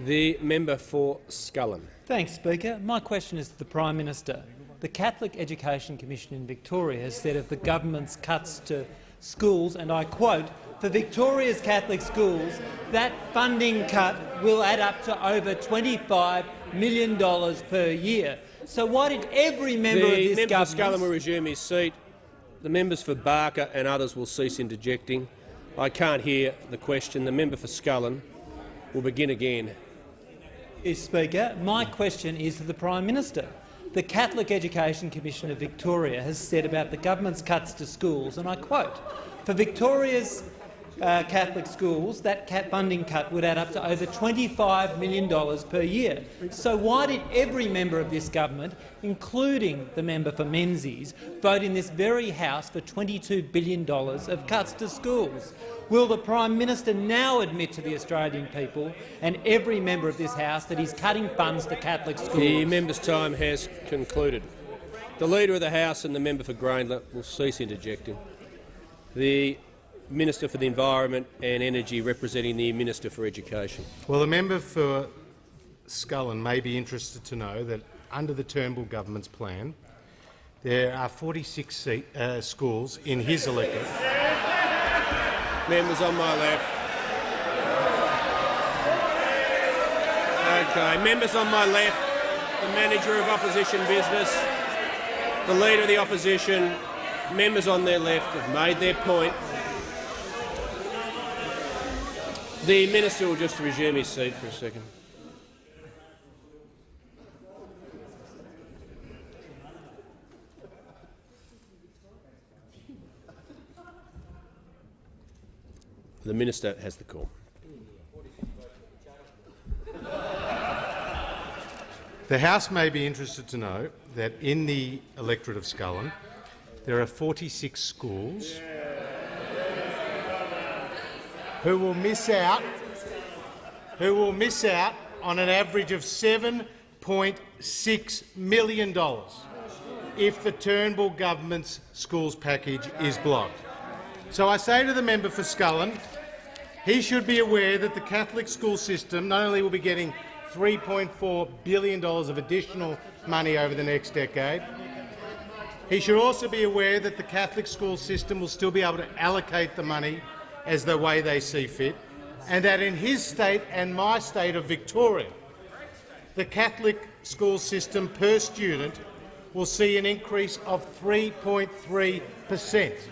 The member for Scullin. Thanks, Speaker. My question is to the Prime Minister. The Catholic Education Commission in Victoria has said of the government's cuts to schools, and I quote, "For Victoria's Catholic schools, that funding cut will add up to over $25 million per year." So why did every member of this The member for Scullin government— will resume his seat. The members for Barker and others will cease interjecting. I can't hear the question. The member for Scullin will begin again. Speaker, my question is to the Prime Minister. The Catholic Education Commission of Victoria has said about the government's cuts to schools, and I quote, "For Victoria's Catholic schools, that funding cut would add up to over $25 million per year." So why did every member of this government, including the member for Menzies, vote in this very House for $22 billion of cuts to schools? Will the Prime Minister now admit to the Australian people and every member of this House that he's cutting funds to Catholic schools? The member's time has concluded. The Leader of the House and the member for Grayndler will cease interjecting. The Minister for the Environment and Energy, representing the Minister for Education. Well, the member for Scullin may be interested to know that under the Turnbull government's plan, there are 46 schools in his electorate. Members on my left. Okay, members on my left, the Manager of Opposition Business, the Leader of the Opposition, members on their left have made their point. The Minister will just resume his seat for a second. The Minister has the call. The House may be interested to know that in the electorate of Scullin, there are 46 schools who will miss out on an average of $7.6 million if the Turnbull government's schools package is blocked. So I say to the member for Scullin, he should be aware that the Catholic school system not only will be getting $3.4 billion of additional money over the next decade, he should also be aware that the Catholic school system will still be able to allocate the money as the way they see fit, and that in his state and my state of Victoria, the Catholic school system per student will see an increase of 3.3%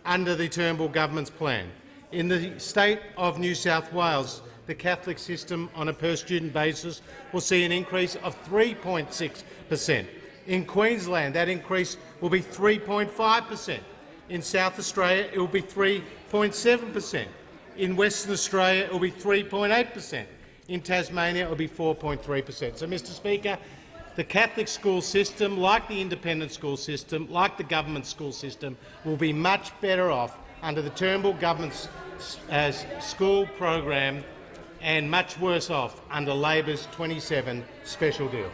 under the Turnbull government's plan. In the state of New South Wales, the Catholic system on a per-student basis will see an increase of 3.6%. In Queensland, that increase will be 3.5%. In South Australia, it will be 3.7%. In Western Australia, it will be 3.8%. In Tasmania, it will be 4.3%. So, Mr Speaker, the Catholic school system, like the independent school system, like the government school system, will be much better off under the Turnbull government's school program and much worse off under Labor's 27 special deals.